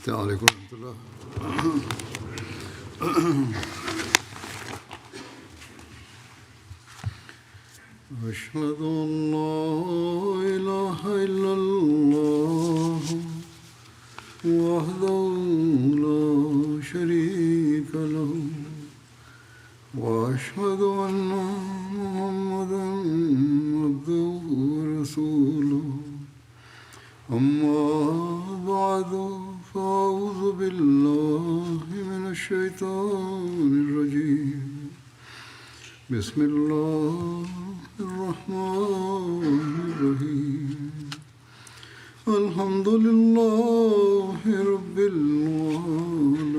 السلام عليكم ورحمة الله. أشهد أن لا إله إلا الله وحده لا شريك له وأشهد أن محمدا عبده ورسوله أما بعد فأعوذ بالله من الشيطان الرجيم بسم الله الرحمن الرحيم الحمد لله رب العالمين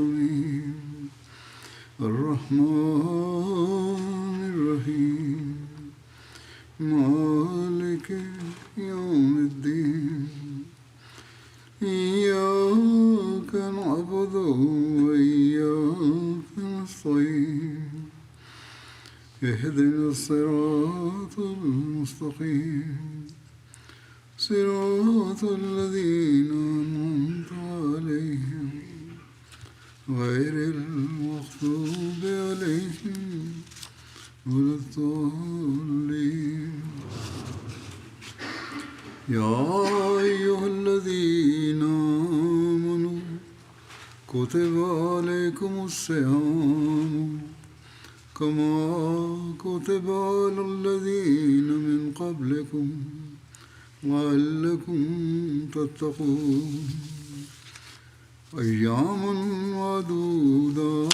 الرحمن الرحيم مالك يوم الدين إياك نعبد وإياك نستعين اهدنا الصراط المستقيم صراط الذين أنعمت عليهم غير المغضوب عليهم ولا الضالين يا أيها الذين آمنوا كتب عليكم الصيام كما كتب على الذين من قبلكم لعلكم تتقون أياما معدودات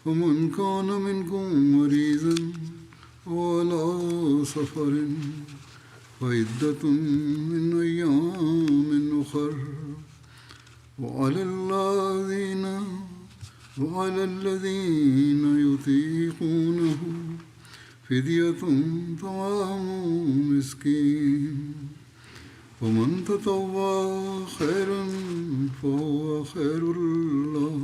فمن كان منكم مريضا وعلى سفر فعدة من أيام أخر وعلى الذين يطيقونه فدية طعام مسكين ومن تطوع خيرا فهو خير له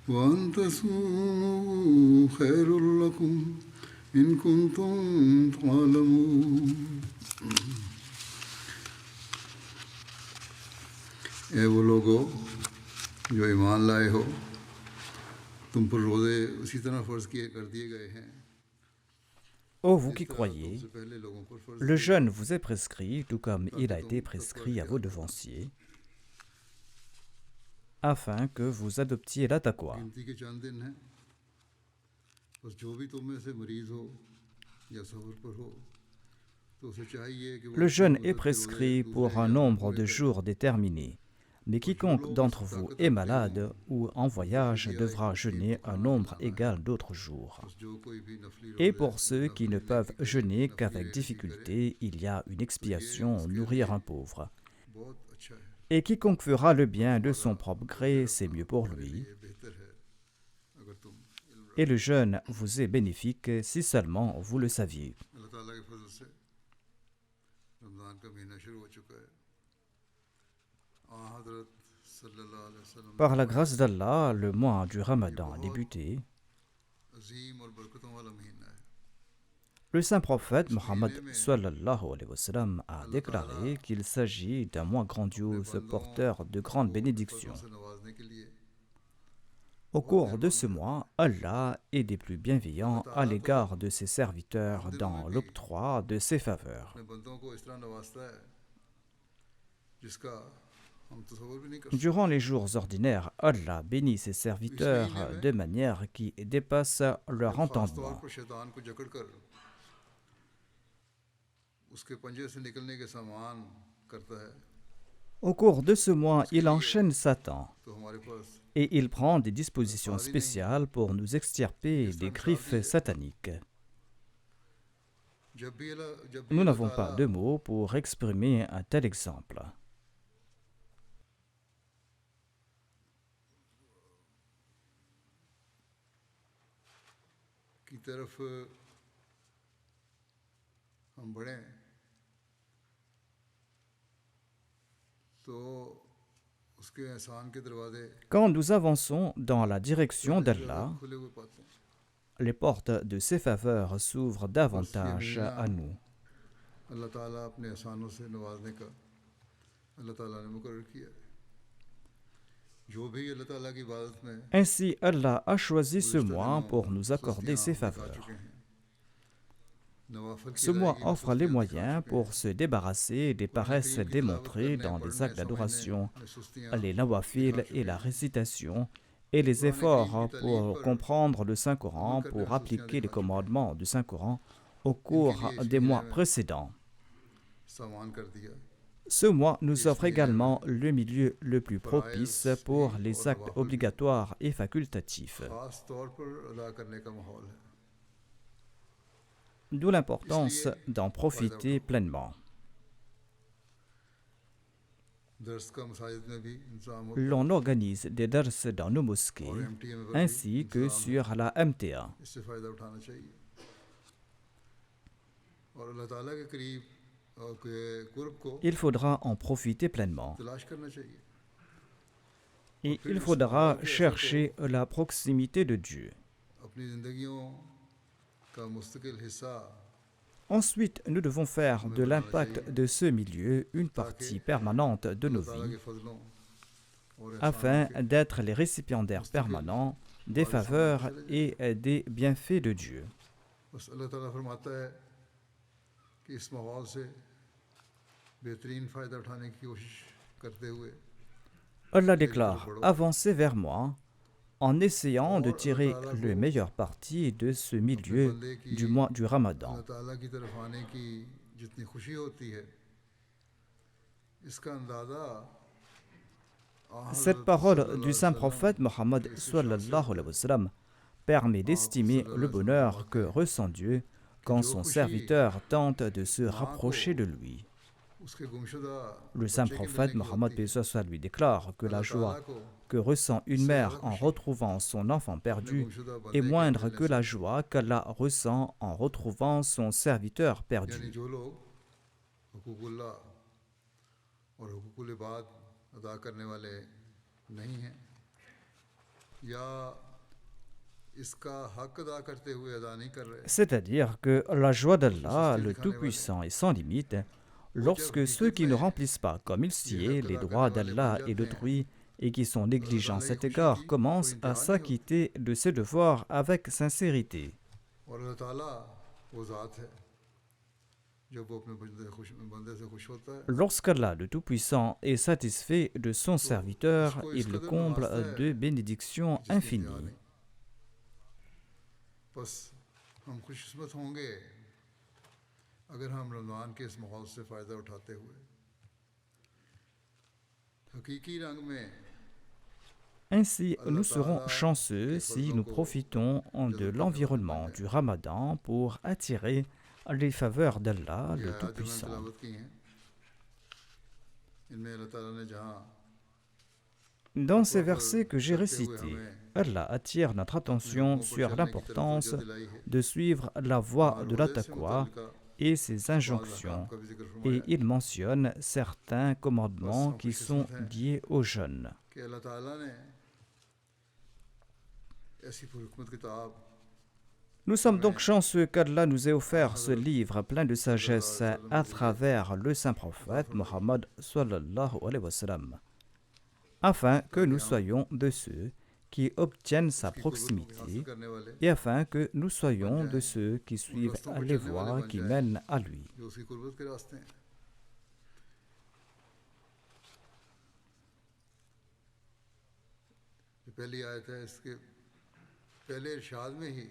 وأن تصوموا خير لكم إن كنتم تعلمون اے وہ لوگو جو ایمان لائے ہو تم پر روزے اسی طرح فرض کر دیے گئے ہیں. Ô vous qui croyez, le jeûne vous est prescrit, tout comme il a été prescrit à vos devanciers, afin que vous adoptiez la taqwa. Le jeûne est prescrit pour un nombre de jours déterminé, mais quiconque d'entre vous est malade ou en voyage devra jeûner un nombre égal d'autres jours. Et pour ceux qui ne peuvent jeûner qu'avec difficulté, il y a une expiation, nourrir un pauvre. Et quiconque fera le bien de son propre gré, c'est mieux pour lui. Et le jeûne vous est bénéfique si seulement vous le saviez. Par la grâce d'Allah, le mois du Ramadan a débuté. Le saint prophète Mohammed sallallahu alayhi wa sallam a déclaré qu'il s'agit d'un mois grandiose porteur de grandes bénédictions. Au cours de ce mois, Allah est des plus bienveillants à l'égard de ses serviteurs dans l'octroi de ses faveurs. Durant les jours ordinaires, Allah bénit ses serviteurs de manière qui dépasse leur entendement. Au cours de ce mois, il enchaîne Satan et il prend des dispositions spéciales pour nous extirper des griffes sataniques. Nous n'avons pas de mots pour exprimer un tel exemple. Quand nous avançons dans la direction d'Allah, les portes de ses faveurs s'ouvrent davantage à nous. اللہ تعالیٰ اپنے احسانوں سے نوازنے کا اللہ تعالیٰ نے مقرر کیا ہے. جو بھی اللہ تعالیٰ کی عبادت میں Ainsi, Allah a choisi ce گزشتہ mois دنوں pour nous accorder ses سستیاں دکھا faveurs. چکے ہیں. نوافل کی Ce mois ادائیگی میں offre les سستیاں دکھا moyens چکے pour ہیں. se débarrasser des قرآن paresses کریم کی تلاوت démontrées کرنے dans les پڑھنے actes d'adoration, سمجھنے میں سستیاں les دکھا nawafil et چکے la ہیں. récitation, et les قرآن کریم efforts کی تعلیم pour پر comprendre le عمل Saint-Coran, کرنے pour میں سستیاں appliquer les دکھا چکے ہیں. commandements du Saint-Coran au ان کے cours لیے اس des مہینے mois میں précédents. سامان کر دیا. Ce mois nous اس offre مہینے également میں le milieu le plus propice فرائض pour بھی les اور actes نوافل بھی obligatoires et facultatifs. خاص طور پر ادا کرنے کا ماحول ہے. D'où اس l'importance لیے d'en فائدہ profiter اٹھاؤ. pleinement. درس کا مساجد میں بھی انتظام ہوتا ہے L'on organise des dars dans nos اور mosquées MTA میں پر بھی ainsi que انتظام ہے. sur la MTA. اس سے فائدہ اٹھانا چاہیے اور اللہ تعالیٰ کے قریب کے قرب کو Il faudra en profiter pleinement. تلاش کرنا چاہیے. Et il faudra chercher la proximité de Dieu. اپنی زندگیوں کا مستقل حصہ Ensuite, nous devons faire de l'impact de ce milieu une partie permanente de nos اللہ تعالیٰ vies کے فضلوں اور afin احسانوں کے d'être les récipiendaires permanents des faveurs et des bienfaits de Dieu. بس اللہ تعالیٰ فرماتا ہے کہ اس ماحول سے بہترین فائدہ اٹھانے کی کوشش کرتے ہوئے Allah déclare, avancez vers moi en essayant de tirer le meilleur parti de ce milieu du mois du Ramadan. اللہ تعالیٰ کی طرف آنے کی جتنی خوشی ہوتی ہے اس کا اندازہ Cette parole du saint prophète Mohammed sallallahu alayhi wa sallam permet d'estimer le bonheur que ressent Dieu quand son serviteur tente de se rapprocher de lui. اس کے گمشدہ Le saint prophète Mohammed lui déclare que la joie que ressent une mère en retrouvant son enfant perdu est moindre que la joie qu'Allah ressent en retrouvant son serviteur یعنی perdu. جو لوگ حقوق اللہ اور حقوق العباد ادا کرنے والے نہیں ہیں یا اس کا حق ادا کرتے ہوئے ادا نہیں کر رہے C'est-à-dire que la joie d'Allah, le Tout-Puissant, est sans limite lorsque ceux qui ne remplissent pas comme il s'y est les droits d'Allah et d'autrui et qui sont négligents à cet égard commencent à s'acquitter de ses devoirs avec sincérité. اور اللہ تعالیٰ وہ ذات ہے جب وہ اپنے بندے سے خوش ہوتا ہے Lorsqu'Allah, le Tout-Puissant, est satisfait de son serviteur, il le comble de bénédictions infinies. بس ہم خوش قسمت ہوں گے اگر ہم رمضان کے اس ماحول سے فائدہ اٹھاتے ہوئے حقیقی رنگ میں Ainsi, nous serons chanceux si nous profitons de l'environnement du Ramadan pour attirer les faveurs d'Allah, یہ le آیات جو میں نے Tout-Puissant. تلاوت کی ہیں ان میں اللہ تعالیٰ نے جہاں Dans ces versets que j'ai récités, Allah attire notre attention sur l'importance de suivre la voie de la taqwa et ses injonctions, et il mentionne certains commandements qui sont liés au jeûne. کہ اللہ تعالیٰ نے ایسی پرحکمت کتاب Nous sommes donc chanceux qu'Allah nous ait offert ce livre plein de sagesse à travers le saint prophète Mohammed sallallahu alayhi wa sallam, afin que nous soyons de ceux qui obtiennent sa proximité کرنے والے et afin que nous soyons de ceux qui suivent les voies qui mènent à lui. جو اس کی قربت کے راستے ہیں. یہ پہلی آیت ہے اس کے پہلے ارشاد میں ہی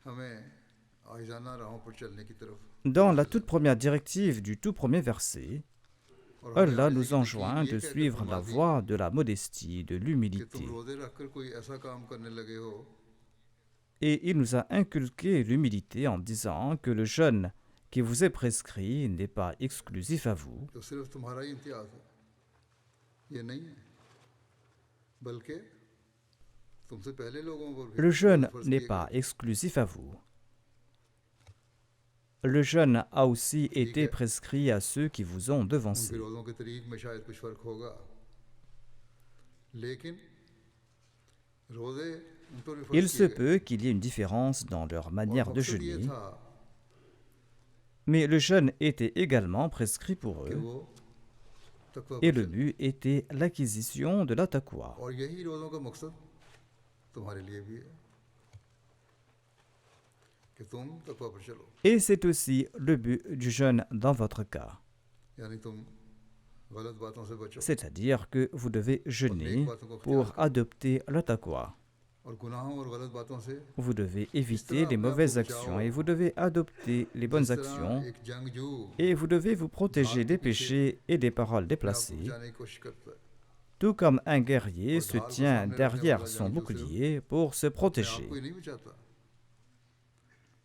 ہمیں عاجزانہ راہوں پر چلنے کی طرف Dans la toute première directive du tout premier verset, اور Allah nous enjoint de suivre la voie de la modestie, de کہ l'humilité. تم روزے رکھ کر کوئی ایسا کام کرنے لگے ہو Et il nous a inculqué l'humilité en disant que le jeûne qui vous est prescrit n'est pas exclusif à vous, تو صرف تمہارا ہی امتیاز ہے. یہ نہیں ہے بلکہ تم سے پہلے لوگوں پر بھی le jeûne فرض n'est کیے pas گئے. exclusif à vous. Le jeûne a aussi été prescrit à ceux qui vous ont ان devancé. کے روزوں کے طریق میں شاید کچھ فرق ہوگا لیکن روزے ان Il se peut qu'il y ait une différence dans leur manière de jeûner, mais le jeûne était également prescrit pour eux, et le but était l'acquisition de la taqwa. और यही रोज़ों का मकसद तुम्हारे लिए भी है कि तुम तकवा पर चलो, Et c'est aussi le but du jeûne dans votre cas. यानी तुम गलत बातों से बचो C'est-à-dire que vous devez jeûner pour adopter la taqwa. और गुनाहों और गलत बातों से Vous devez éviter les mauvaises actions et vous devez adopter les bonnes जिस तरह actions एक जंगजू et vous devez vous protéger des péchés et des paroles अपने आप को déplacées, बचाने की कोशिश करता है, tout comme un guerrier se tient derrière son bouclier pour se अपने protéger. आप को ही नहीं बचाता,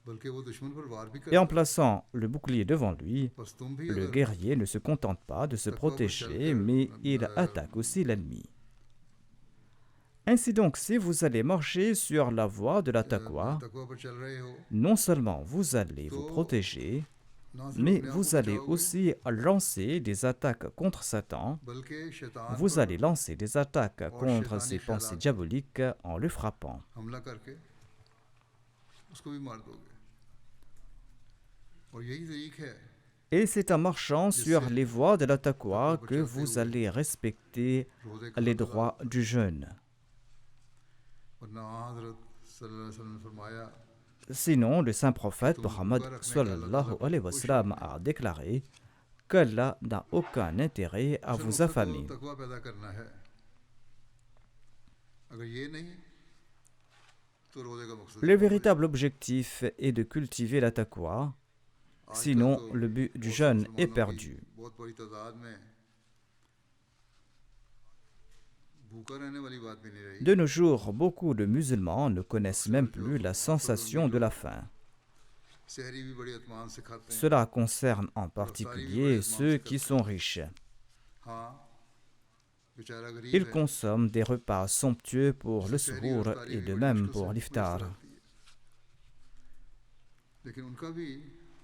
बल्कि वो दुश्मन पर वार भी Et en करता है। plaçant le bouclier devant lui, बस तुम भी le अगर guerrier ne se contente pas de se protéger, mais il attaque aussi l'ennemi. Ainsi donc, si vous allez marcher sur la voie de la taqwa, तकवा पर चल रहे हो, non seulement vous allez vous protéger, ना सिर्फ mais अपने आप vous को allez बचाओगे, aussi lancer des attaques contre Satan. बल्कि शैतान Vous पर allez lancer des attaques contre ses pensées diaboliques en le frappant. हमला करके उसको भी मार दोगे। और यही तरीक है Et c'est en marchant sur les voies de la taqwa que vous allez respecter रोजे का les droits du jeûne. वरना हज़रत सल्लल्लाहु अलैहि वसल्लम ने फरमाया Sinon, le saint prophète Mohammed sallallahu alayhi wa sallam a déclaré qu'Allah n'a aucun intérêt à vous affamer. तकवा पैदा करना है, अगर ये नहीं तो रोजे का मकसद Le véritable objectif est de cultiver la taqwa, sinon le but du jeûne est perdu. बहुत बड़ी तादाद में भूखा रहने वाली बात भी नहीं रही। De nos jours, beaucoup de musulmans ne connaissent même plus la sensation de la faim. सहरी भी बड़ी अतमान से खाते हैं। Cela concerne en particulier ceux qui sont riches. हाँ, बेचारा गरीब Ils है, consomment des repas somptueux pour le सहरी suhour और तारी et भी de बड़ी même मुश्किल pour से l'iftar. मुयस्सर आती है। लेकिन उनका भी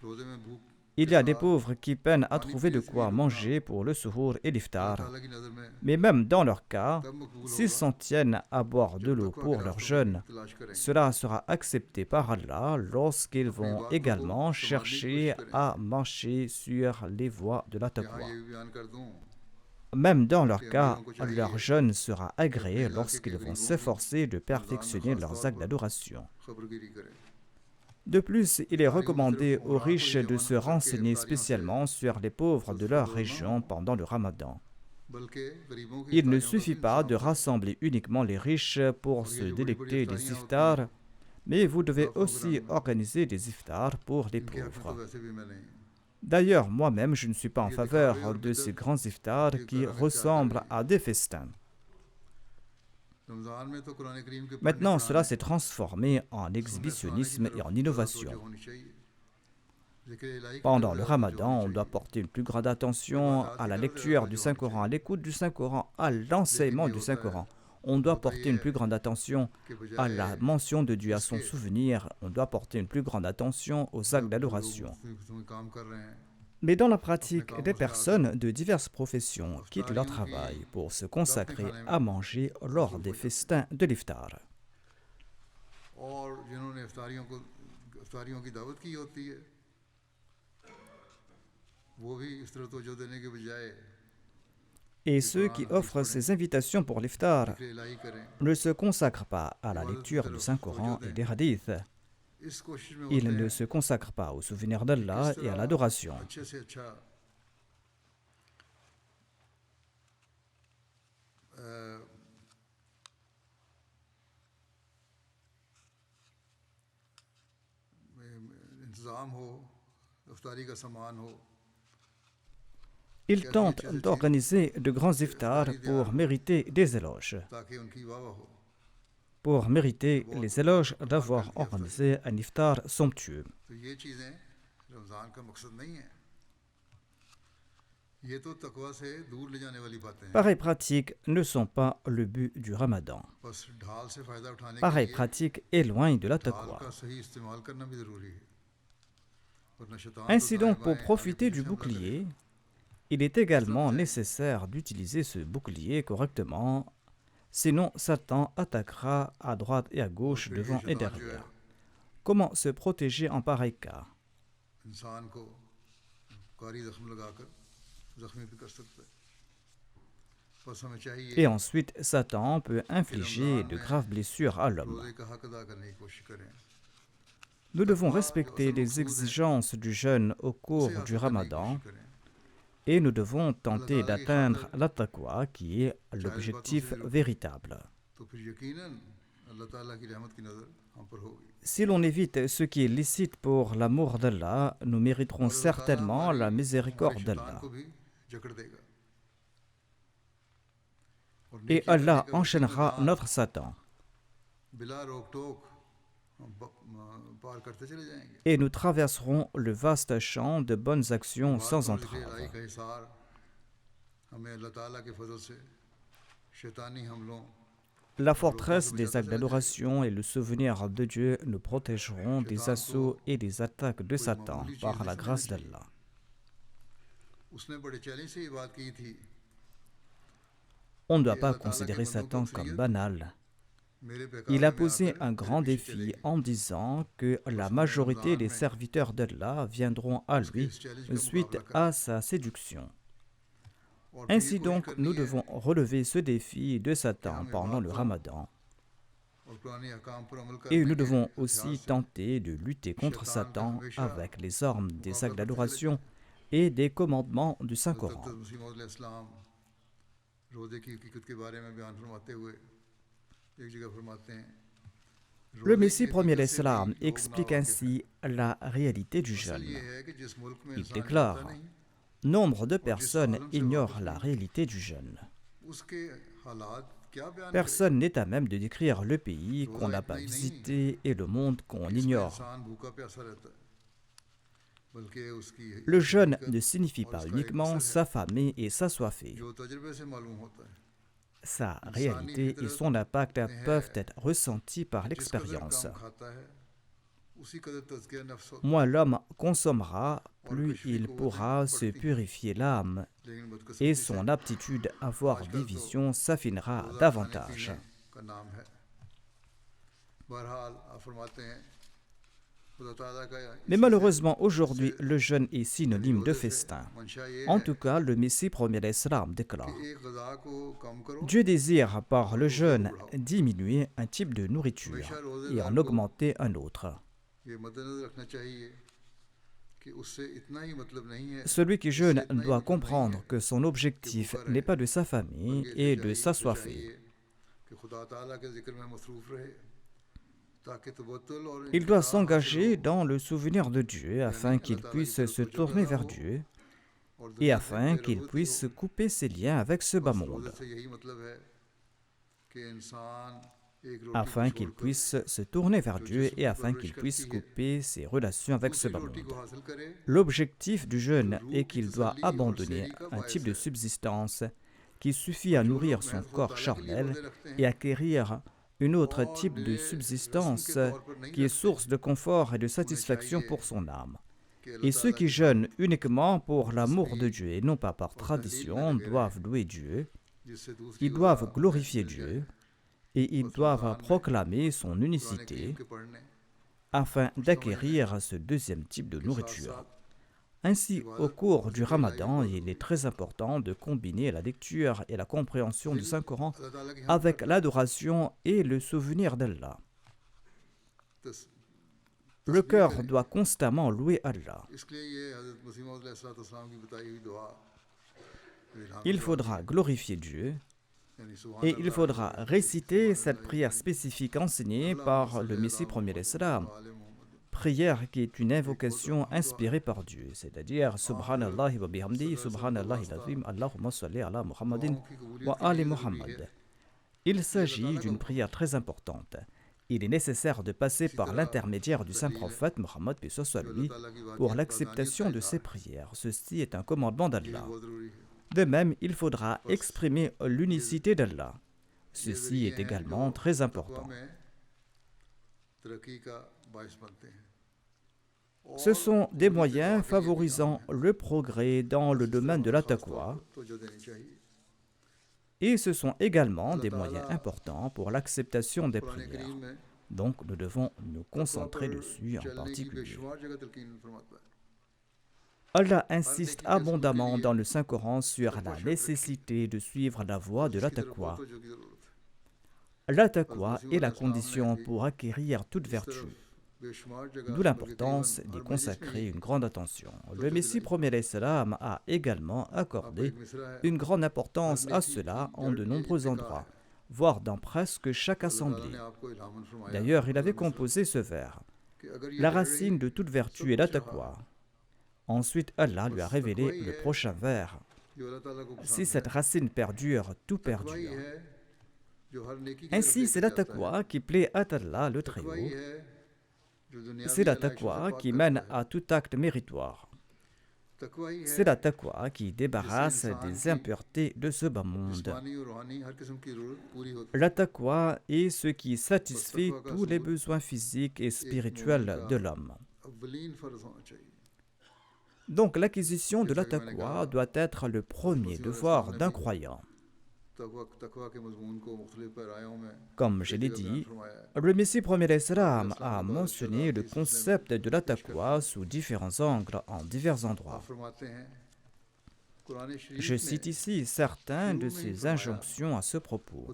रोजे में भूख Il y a des pauvres qui peinent à trouver de quoi manger pour le suhour et l'iftar. ताला की नजर में Mais même dans leur cas, तब मकबूल s'ils होगा s'en tiennent à boire de जब l'eau तकवा pour के leur रास्तों jeûne, की तलाश करेंगे। cela sera accepté par Allah lorsqu'ils vont également chercher à marcher sur les voies de la यहाँ taqwa. ये भी बयान कर दूं Même dans leur cas, leur jeûne sera agréé lorsqu'ils vont s'efforcer de perfectionner leurs actes d'adoration. खबरगिरी करें। De plus, il est recommandé aux riches de se renseigner spécialement sur les pauvres de leur région pendant le Ramadan. बल्कि गरीबों की Il ne इफ्तारियों का suffit भी pas इंतजाम de करें। rassembler uniquement les riches pour se délecter des iftars, mais vous devez aussi organiser des iftars pour les इनके हक में तो pauvres. वैसे भी मैं नहीं। D'ailleurs, moi-même, je ne suis pas en faveur de ces grands iftars qui ressemblent à des festins. Ramzan में तो कुरान करीम के Maintenant, पढ़ने cela s'est transformé en exhibitionnisme et en innovation. होनी चाहिए। ज़िक्र इलाही की Pendant तरफ le ज़्यादा Ramadan, on तवज्जो doit होनी porter une plus grande attention à la lecture du Saint-Coran, à l'écoute du Saint-Coran, à l'enseignement du Saint-Coran. On doit porter une plus grande attention चाहिए कि à बजाय la mention de Dieu, à son souvenir. On doit porter une plus grande attention aux actes d'adoration. लोग काम कर रहे हैं, Mais dans la pratique, des personnes de diverses professions quittent leur travail pour se consacrer à manger lors des festins de l'iftar. और जिन्होंने इफ्तारियों की दावत की होती है, वो भी इस तरह तवज्जो देने के बजाय Et ceux qui offrent ces invitations pour l'iftar ज़िक्र इलाही करें, ne se consacrent pas à la lecture du Saint-Coran et des hadiths. इस कोशिश में Ils होते ne हैं se consacrent pas au souvenir d'Allah et à l'adoration. अच्छे से अच्छा इंतज़ाम हो, इफ्तारी का सामान हो, Ils tentent d'organiser de grands iftars pour mériter des éloges. ताकि उनकी वाह हो। Pour mériter les éloges d'avoir organisé un iftar somptueux. तो ये चीज़ें रमज़ान का मकसद नहीं है, ये तो तकवा से दूर ले जाने वाली बातें हैं। Pareilles pratiques ne sont pas le but du Ramadan. बस ढाल से फ़ायदा उठाने के Pareilles लिए pratiques éloignent de la ढाल taqwa. का सही इस्तेमाल करना भी ज़रूरी है। वरना शैतान Ainsi तो donc, दाएं pour बाएं profiter आगे du पीछे हमला करेगा। bouclier, il est également nécessaire d'utiliser ce bouclier correctement, Sinon, Satan attaquera à droite et à اور gauche, پھر یہ devant et شیطان جو ہے derrière. Comment se protéger en pareil cas? انسان کو کاری زخم لگا کر زخمی بھی کر سکتا ہے. بس ہمیں چاہیے Et ensuite, Satan peut کہ infliger رمضان de میں graves blessures à l'homme. روزے کا حق ادا کرنے کی کوشش کریں. Nous devons تقویٰ جو respecter اصل les مقصود ہے exigences du jeûne au اسے cours du حاصل کرنے کی Ramadan کوشش کریں. et nous devons اللہ tenter تعالیٰ کی d'atteindre خاطر la taqwa qui est جائز باتوں سے l'objectif رکیں véritable. تو پھر یقیناً اللہ تعالیٰ کی رحمت کی نظر ہم پر ہوگی. Si l'on évite ce qui est licite pour l'amour d'Allah, nous mériterons اور اللہ تعالیٰ certainement la ہمارے miséricorde شیطان d'Allah. کو بھی جکڑ دے گا اور Et نیکی کرنے Allah کا وسیع enchaînera میدان notre Satan. بلا روک ٹوک ہم پار کرتے چلے جائیں گے. Et nous traverserons le vaste champ de bonnes actions sans مبارک الہی entrave. کا حصار ہمیں اللہ تعالیٰ کے فضل سے شیطانی حملوں La forteresse des actes d'adoration et le souvenir de Dieu nous protégeront des assauts et des attaques de Satan par la grâce d'Allah. اس نے بڑے چیلنج سے یہ بات کی تھی. On ne doit pas considérer Satan comme banal. میرے پیغام Il a میں آ posé کر un میرے grand پیچھے چلے défi گئے. en disant que la majorité des serviteurs d'Allah viendront à lui suite à sa séduction. اور پھر یہ Ainsi کوشش donc, کرنی nous ہے devons relever ce défi de Satan pendant le Ramadan. اور قرآن احکام پر عمل Et کرنے nous کے devons ہتھیار aussi سے tenter de lutter contre شیطان کا Satan ہمیشہ avec les armes des مقابلہ actes کرتے چلے d'adoration جائیں. et des commandements du حضرت Saint-Coran. مسیح موعود علیہ السلام روزے کی حقیقت کے بارے میں بیان فرماتے ہوئے ایک جگہ فرماتے ہیں Le روزے Messie کی premier حقیقت سے l'Islam بھی لوگ explique ناواقف ہیں. ainsi la réalité du اصل jeûne. یہ ہے کہ جس ملک میں Il انسان جاتا déclare: نہیں Nombre de اور جس personnes عالم سے ignorent واقف la نہیں réalité du jeûne. اس کے حالات کیا بیان کرے. Personne n'est à même de décrire le pays qu'on روزہ n'a اتنا pas ہی نہیں visité et le monde qu'on کہ اس میں ignore. انسان بھوکا پیاسا رہتا ہے بلکہ اس کی Le jeûne حقیقت ne signifie اور pas اس کا ایک uniquement اثر ہے s'affamer et s'assoiffer. جو تجربے سے معلوم ہوتا ہے. Sa انسانی réalité et فطرت son impact میں ہے peuvent être ressentis par کہ جس قدر l'expérience. کم کھاتا ہے اسی قدر تزکیہ نفس ہوتا Moins l'homme consommera, ہے اور plus کشفی il قوتیں pourra se بڑھتی ہیں. purifier l'âme لیکن et بدقسمتی سے son aptitude à voir آج des کل تو visions s'affinera روزہ کھانے davantage. پینے کا نام ہے. بہرحال آپ فرماتے ہیں خدا تعالیٰ کا Mais malheureusement, aujourd'hui, le jeûne est synonyme de روزے سے festin. منشا یہ En ہے tout cas, le Messie premier l'Islam کہ déclare: ایک غذا کو کم کرو Dieu désire par le jeûne diminuer un type de nourriture ہمیشہ روزے et دار en کو augmenter un autre. یہ مد نظر رکھنا چاہیے کہ اس سے اتنا ہی مطلب نہیں ہے Celui qui اس سے jeûne اتنا ہی doit مطلب نہیں comprendre ہے que son objectif n'est pas de s'affamer بلکہ et اسے de چاہیے s'assoiffer. کہ خدا تعالیٰ کے ذکر میں مصروف رہے تاکہ تبتل اور Il doit انقطاع حاصل s'engager ہو dans le souvenir de Dieu afin qu'il puisse se tourner vers Dieu اور et دنیا سے afin بے qu'il رغبتی puisse ہو. couper ses liens avec ce bas بس monde, روزے سے یہی مطلب ہے کہ انسان ایک روٹی کو afin چھوڑ qu'il کر puisse se tourner vers جو Dieu جسم et کی afin پرورش qu'il کرتی puisse ہے couper ses relations avec ce دوسری bas روٹی monde. کو حاصل کرے. L'objectif du jeûne روح est کی qu'il doit تسلی اور abandonner سیری کا un باعث type de ہے. subsistance qui suffit اور à جو nourrir لوگ son محض خود corps تعالیٰ کے لیے charnel روزے رکھتے et ہیں acquérir un autre اور type de میرے رسم subsistance کے طور پر نہیں qui est رکھتے source de confort et de انہیں satisfaction چاہیے pour son âme. کہ اللہ Et ceux تعالیٰ qui کی jeûnent حمد uniquement pour اور l'amour de تسبیح Dieu et non pas par اور تحلیل میں tradition لگے doivent رہیں louer Dieu, جس سے دوسری ils غذا doivent انہیں glorifier مل جائے. Dieu et ils بس doivent رمضان میں proclamer son قرآن کریم unicité کے پڑھنے afin اور سمجھنے d'acquérir ce deuxième type de کے ساتھ nourriture. ساتھ Ainsi, au عبادت cours اور du ذکر الہی Ramadan, بہت il ضروری est ہے. très important de combiner la lecture et la compréhension du دل Saint-Coran اللہ تعالیٰ کی حمد avec کرتا ہے. l'adoration et le souvenir d'Allah. تس- Le تسبیح cœur کریں. doit constamment louer Allah. اس لیے یہ حضرت مسیح موعود علیہ السلام کی بتائی ہوئی دعا Il faudra glorifier Dieu یعنی سبحان et il اللہ faudra العظیم، réciter سبحان cette اللہ prière العظیم، spécifique enseignée اللہم par صلی le علی Messie premier محمد l'Islam, وآل محمد. prière qui est une invocation inspirée par Dieu, c'est-à-dire Subhanallah wa bihamdi, Subhanallah al-Azim, Allahumma salli ala Muhammadin دعاؤں کی قبولیت wa کے لیے ali ضروری Muhammad. ہے. Il s'agit d'une prière très importante. Il est nécessaire de passer par l'intermédiaire du saint prophète Mohammed paix soit sur جو lui اللہ تعالیٰ کی pour واقعیت l'acceptation de ses کا prières. Ceci est un commandement اظہار ہے. یہ d'Allah. بہت ضروری ہے. De même, il faudra exprimer l'unicité d'Allah. یہ Ceci ذریعے est ہیں également جو très تقویٰ important. میں ترقی کا باعث بنتے ہیں. Ce اور sont des قدرت moyens پاک کے لیے بھی favorisant کام ہے. le progrès dans le بس اس domaine de طرف la خاص طور taqwa پر توجہ دینی چاہیے. Et ce sont également des moyens importants pour l'acceptation des prières. Donc nous devons nous concentrer dessus en particulier. Allah insiste abondamment dans le Saint-Coran sur la nécessité de suivre la voie de la taqwa. La taqwa est la condition pour acquérir toute vertu. D'où l'importance d'y consacrer une grande attention. Le Messie premier salam a également accordé une grande importance à cela en de nombreux endroits, voire dans presque chaque assemblée. D'ailleurs, il avait composé ce vers. La racine de toute vertu est la taqwa. Ensuite, Allah lui a révélé le prochain vers. Si cette racine perdure, tout perdure. Ainsi, c'est la taqwa qui plaît à Allah le Très-Haut. C'est la taqwa qui mène à tout acte méritoire. C'est la taqwa qui débarrasse des impuretés de ce bas monde. La taqwa est ce qui satisfait tous les besoins physiques et spirituels de l'homme. Donc l'acquisition de la taqwa doit être le premier devoir d'un croyant. Comme je l'ai dit, le Messie premier salam a mentionné le concept de la taqwa sous différents angles en divers endroits. Je cite ici certains de ses injonctions à ce propos.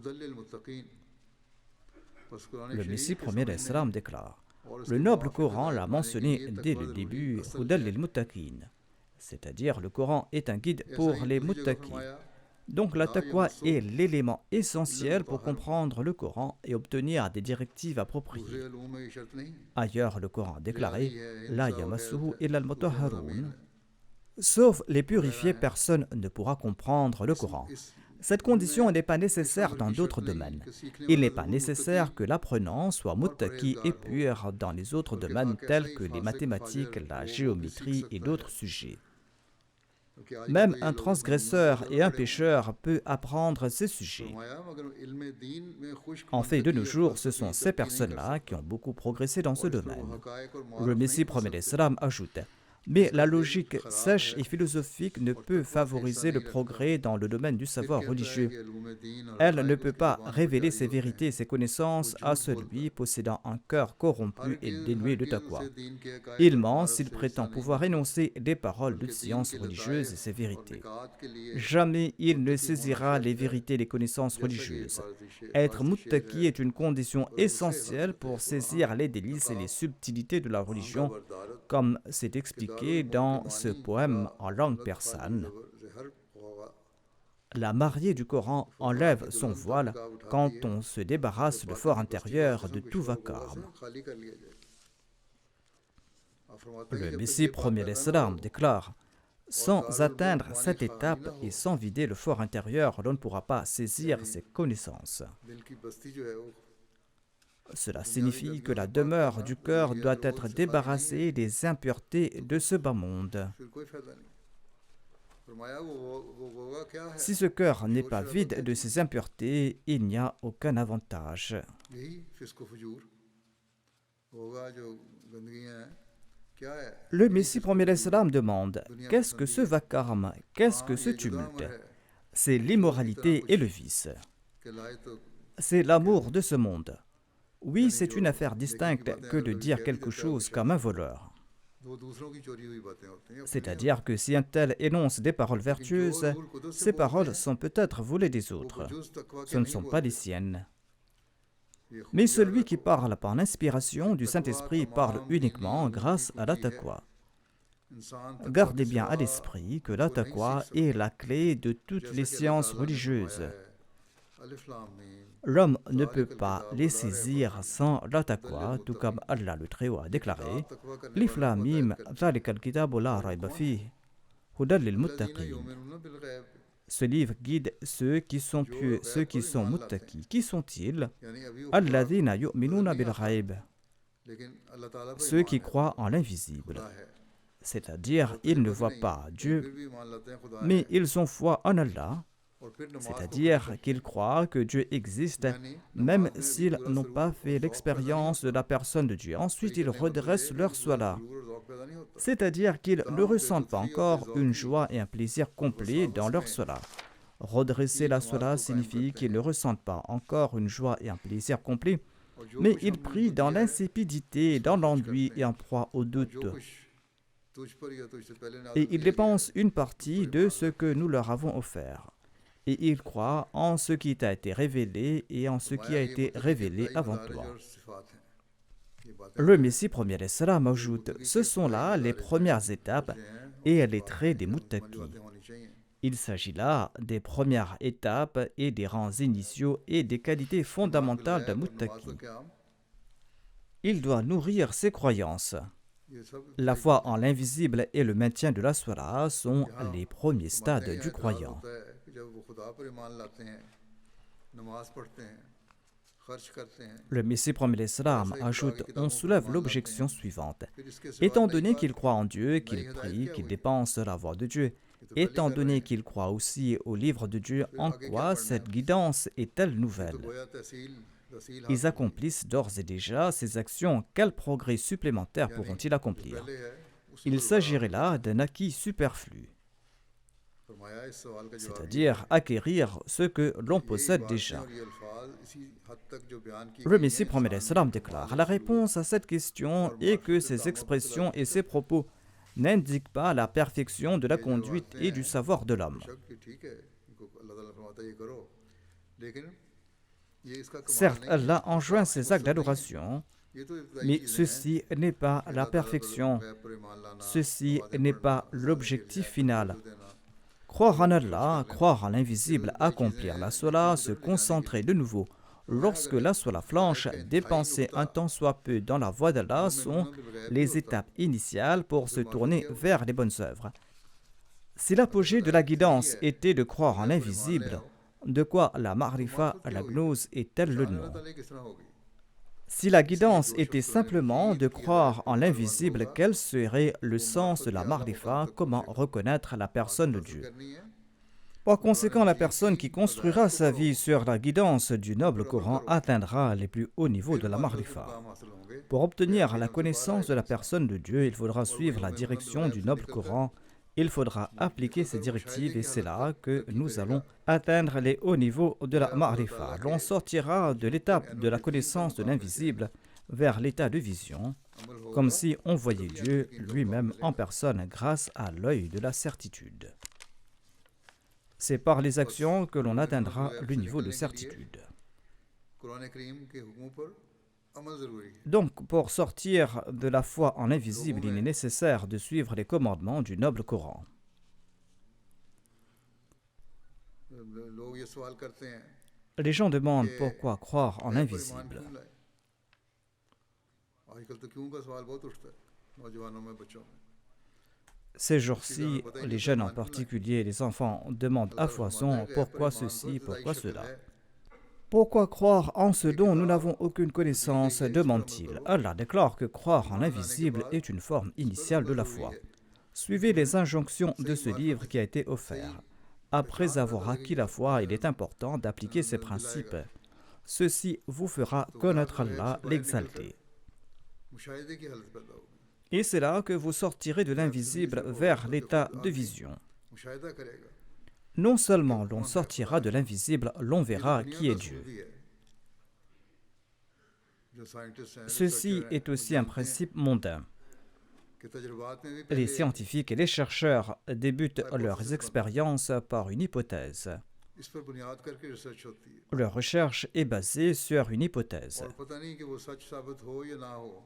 Le Messie premier salam déclare: le noble Coran l'a mentionné dès le début, Hudal lil-Muttaqin, c'est-à-dire le Coran est un guide pour les muttaqis. Donc la taqwa est l'élément essentiel pour comprendre le Coran et obtenir des directives appropriées. Ailleurs, le Coran a déclaré « La yamassuhu illa al-mutahharun » Sauf les purifiés, personne ne pourra comprendre le Coran. Cette condition n'est pas nécessaire dans d'autres domaines. Il n'est pas nécessaire que l'apprenant soit muttaqi et pur dans les autres domaines tels que les mathématiques, la géométrie et d'autres sujets. Même un transgresseur et un pécheur peut apprendre ces sujets. En fait, de nos jours, ce sont ces personnes-là qui ont beaucoup progressé dans ce domaine. Le Messie premier salam ajoute: mais la logique sèche et philosophique ne peut favoriser le progrès dans le domaine du savoir religieux. Elle ne peut pas révéler ses vérités et ses connaissances à celui possédant un cœur corrompu et dénué de taqwa. Il ment s'il prétend pouvoir énoncer des paroles de science religieuse et ses vérités. Jamais il ne saisira les vérités et les connaissances religieuses. Être muttaqi est une condition essentielle pour saisir les délices et les subtilités de la religion, comme c'est expliqué dans ce poème en langue persane. La mariée du Coran enlève son voile quand on se débarrasse le fort intérieur de tout vacarme. Le Messie premier salam déclare: sans atteindre cette étape et sans vider le fort intérieur, l'on ne pourra pas saisir ses connaissances. Cela signifie que la demeure du cœur doit être débarrassée des impuretés de ce bas monde. Si ce cœur n'est pas vide de ces impuretés, il n'y a aucun avantage. Le Messie premier salam demande: qu'est-ce que ce vacarme? Qu'est-ce que ce tumulte? C'est l'immoralité et le vice. C'est l'amour de ce monde. Oui, c'est une affaire distincte que de dire quelque chose comme un voleur. C'est-à-dire que si un tel énonce des paroles vertueuses, ces paroles sont peut-être volées des autres. Ce ne sont pas les siennes. Mais celui qui parle par l'inspiration du Saint-Esprit parle uniquement grâce à la taqwa. Gardez bien à l'esprit que la taqwa est la clé de toutes les sciences religieuses. L'homme ne peut pas les saisir sans la taqwa, tout comme Allah le Très-Haut a déclaré: Alif Lam Mim, Zalikal Kitabu la rayba fihi, Hudal lil-Muttaqin. Ce livre guide ceux qui sont pieux, ceux qui sont muttaqis. Qui sont-ils? Alladhina yu'minuna bil ghayb, ceux qui croient en l'invisible. C'est-à-dire, ils ne voient pas Dieu, mais ils ont foi en Allah. C'est-à-dire qu'ils croient que Dieu existe, même s'ils n'ont pas fait l'expérience de la personne de Dieu. Ensuite, ils redressent leur salat. C'est-à-dire qu'ils ne ressentent pas encore une joie et un plaisir complet dans leur salat. Redresser la salat signifie qu'ils ne ressentent pas encore une joie et un plaisir complet, mais ils prient dans l'insipidité, dans l'ennui et en proie au doute. Et ils dépensent une partie de ce que nous leur avons offert. Et ils croient en ce qui t'a été révélé et en ce qui a été révélé avant toi. Le Messie premier salam ajoute, ce sont là les premières étapes et les traits des muttaqis. Il s'agit là des premières étapes et des rangs initiaux et des qualités fondamentales d'un muttaqi. Il doit nourrir ses croyances. La foi en l'invisible et le maintien de la salat sont les premiers stades du croyant. Le Messie premier salam ajoute, on soulève l'objection suivante. Étant donné qu'il croit en Dieu, qu'il prie, qu'il dépense la voie de Dieu, étant donné qu'il croit aussi au livre de Dieu, en quoi cette guidance est-elle nouvelle? Ils accomplissent d'ores et déjà ces actions, quels progrès supplémentaires pourront-ils accomplir? Il s'agirait là d'un acquis superflu, c'est-à-dire acquérir ce que l'on possède déjà. Le Messie premier salam déclare, la réponse à cette question est que ces expressions et ces propos n'indiquent pas la perfection de la conduite et du savoir de l'homme. Certes, Allah enjoint ces actes d'adoration, mais ceci n'est pas la perfection, ceci n'est pas l'objectif final. Croire en Allah, croire en l'invisible, accomplir la salat, se concentrer de nouveau lorsque la salat flanche, dépenser un tant soit peu dans la voie d'Allah sont les étapes initiales pour se tourner vers les bonnes œuvres. Si l'apogée de la guidance était de croire en l'invisible, de quoi la ma'rifa, la gnose est-elle le nom? Si la guidance était simplement de croire en l'invisible, quel serait le sens de la ma'rifa? Comment reconnaître la personne de Dieu? Par conséquent, la personne qui construira sa vie sur la guidance du noble Coran atteindra les plus hauts niveaux de la ma'rifa. Pour obtenir la connaissance de la personne de Dieu, il faudra suivre la direction du noble Coran. Il faudra appliquer ces directives et c'est là que nous allons atteindre les hauts niveaux de la ma'rifa. L'on sortira de l'étape de la connaissance de l'invisible vers l'état de vision, comme si on voyait Dieu lui-même en personne grâce à l'œil de la certitude. C'est par les actions que l'on atteindra le niveau de certitude. Donc, pour sortir de la foi en l'invisible, il est nécessaire de suivre les commandements du noble Coran. Les gens demandent pourquoi croire en l'invisible. Ces jours-ci, les jeunes en particulier, les enfants, demandent à foison pourquoi ceci, pourquoi cela. Pourquoi croire en ce dont nous n'avons aucune connaissance, demande-t-il. Allah déclare que croire en l'invisible est une forme initiale de la foi. Suivez les injonctions de ce livre qui a été offert. Après avoir acquis la foi, il est important d'appliquer ces principes. Ceci vous fera connaître Allah, l'exalté. Et c'est là que vous sortirez de l'invisible vers l'état de vision. Non seulement l'on sortira de l'invisible, l'on verra qui est Dieu. Ceci est aussi un principe mondain. Les scientifiques et les chercheurs débutent leurs expériences par une hypothèse. Leur recherche est basée sur une hypothèse.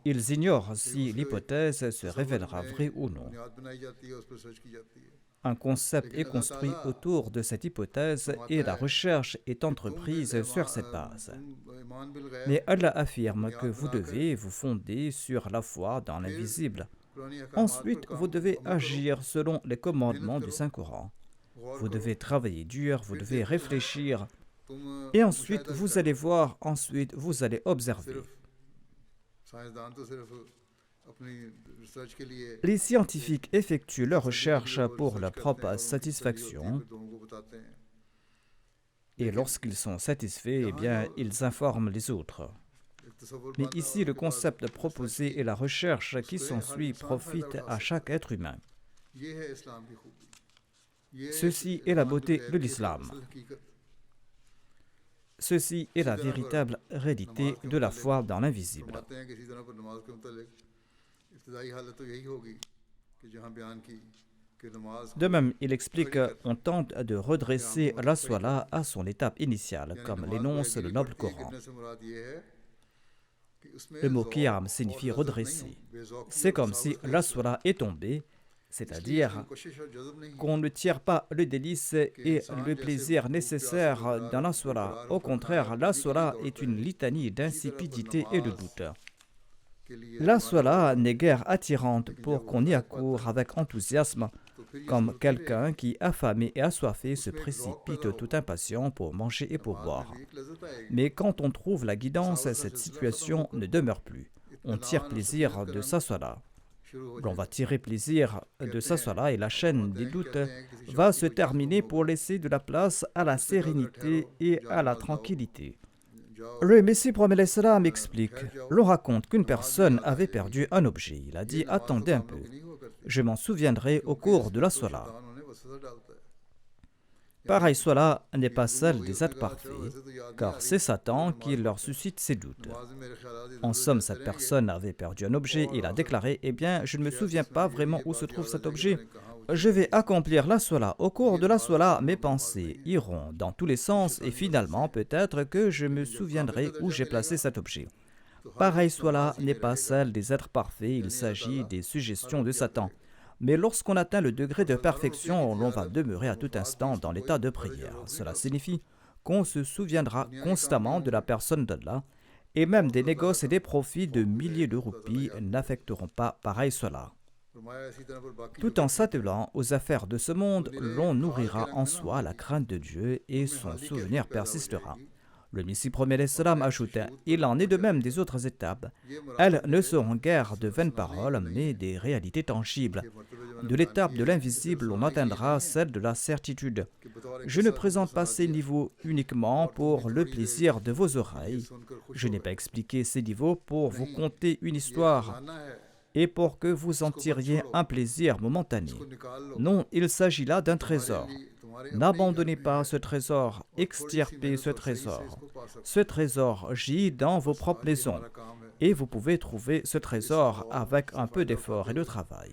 Ils ignorent si l'hypothèse se révélera vraie ou non. Un concept est construit autour de cette hypothèse et la recherche est entreprise sur cette base. Mais Allah affirme que vous devez vous fonder sur la foi dans l'invisible. Ensuite, vous devez agir selon les commandements du Saint-Coran. Vous devez travailler dur, vous devez réfléchir. Et ensuite, vous allez voir, ensuite, vous allez observer. Les scientifiques effectuent leurs recherches pour leur propre satisfaction. Et lorsqu'ils sont satisfaits, eh bien, ils informent les autres. Mais ici, le concept proposé et la recherche qui s'ensuit profitent à chaque être humain. Ceci est la beauté de l'islam. Ceci est la véritable réalité de la foi dans l'invisible. De même, il explique qu'on tente de redresser la Salah à son étape initiale, comme l'énonce le noble Coran. Le mot qiyam signifie redresser. C'est comme si la Salah est tombée, c'est-à-dire qu'on ne tire pas le délice et le plaisir nécessaires dans la Salah. Au contraire, la Salah est une litanie d'insipidité et de doute. La Salah n'est guère attirante pour qu'on y accourt avec enthousiasme, comme quelqu'un qui, affamé et assoiffé, se précipite tout impatient pour manger et pour boire. Mais quand on trouve la guidance, cette situation ne demeure plus. On tire plaisir de sa Salah. L'on va tirer plaisir de sa Salah et la chaîne des doutes va se terminer pour laisser de la place à la sérénité et à la tranquillité. Le Messie promet l'Islam explique, l'on raconte qu'une personne avait perdu un objet. Il a dit, attendez un peu, je m'en souviendrai au cours de la Salah. Pareille Salah n'est pas celle des êtres parfaits, car c'est Satan qui leur suscite ces doutes. En somme, cette personne avait perdu un objet et il a déclaré, eh bien, je ne me souviens pas vraiment où se trouve cet objet. Je vais accomplir la Salah. Au cours de la Salah, mes pensées iront dans tous les sens et finalement, peut-être que je me souviendrai où j'ai placé cet objet. Pareille Salah n'est pas celle des êtres parfaits, il s'agit des suggestions de Satan. Mais lorsqu'on atteint le degré de perfection, l'on va demeurer à tout instant dans l'état de prière. Cela signifie qu'on se souviendra constamment de la personne d'Allah et même des négoces et des profits de milliers de roupies n'affecteront pas pareille Salah. Tout en s'attelant aux affaires de ce monde, l'on nourrira en soi la crainte de Dieu et son souvenir persistera. Le Messie promet l'Islam ajoute, il en est de même des autres étapes. Elles ne seront guère de vaines paroles, mais des réalités tangibles. De l'étape de l'invisible, on atteindra celle de la certitude. Je ne présente pas ces niveaux uniquement pour le plaisir de vos oreilles. Je n'ai pas expliqué ces niveaux pour vous conter une histoire et pour que vous en tiriez un plaisir momentané. Non, il s'agit là d'un trésor. N'abandonnez pas ce trésor, extirpez ce trésor. Ce trésor gît dans vos propres maisons et vous pouvez trouver ce trésor avec un peu d'effort et de travail.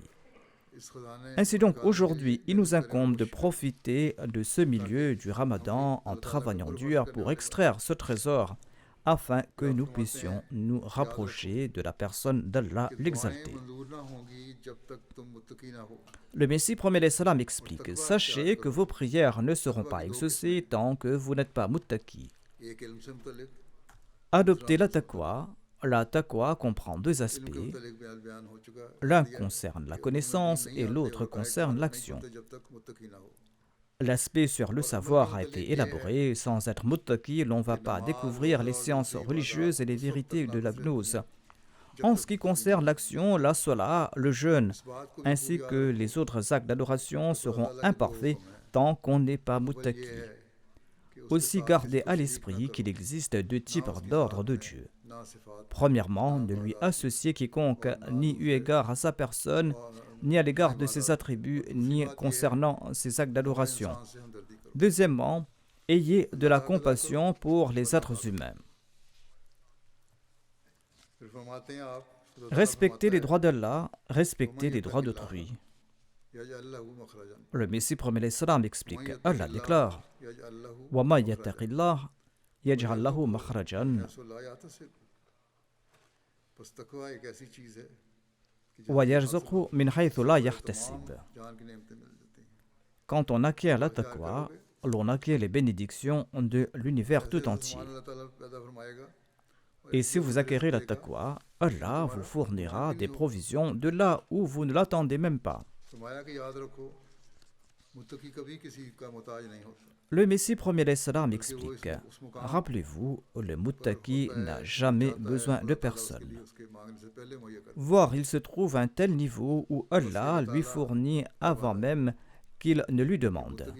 Ainsi donc, aujourd'hui, il nous incombe de profiter de ce milieu du Ramadan en travaillant dur pour extraire ce trésor afin que nous puissions nous rapprocher de la personne d'Allah l'exalté. Le Messie promet l'Islam explique, sachez que vos prières ne seront pas exaucées tant que vous n'êtes pas muttaqi. Adoptez la taqwa. La taqwa comprend deux aspects. L'un concerne la connaissance et l'autre concerne l'action. L'aspect sur le savoir a été élaboré. Sans être muttaqi, l'on ne va pas découvrir les sciences religieuses et les vérités de la gnose. En ce qui concerne l'action, la salat, le jeûne, ainsi que les autres actes d'adoration seront imparfaits tant qu'on n'est pas muttaqi. Aussi, gardez à l'esprit qu'il existe deux types d'ordre de Dieu. Premièrement, ne lui associez quiconque ni eu égard à sa personne, ni à l'égard de ses attributs, ni concernant ses actes d'adoration. Deuxièmement, ayez de la compassion pour les êtres humains. Respectez les droits d'Allah, respectez les droits d'autrui. Le Messie promet l'Islam explique, Allah déclare « Wa ma yattaqillah yaj'al lahu makhrajan wa yarzuqhu min haythu la yahtasib » Quand on acquiert la taqwa, l'on acquiert les bénédictions de l'univers tout entier. Et si vous acquérez la taqwa, Allah vous fournira des provisions de là où vous ne l'attendez même pas. Le Messie promet l'Islam explique, rappelez-vous, le muttaqi n'a jamais besoin de personne. Voire il se trouve à un tel niveau où Allah lui fournit avant même qu'il ne lui demande.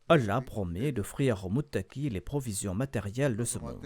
Allah promet d'offrir aux muttaqis les provisions matérielles de ce monde.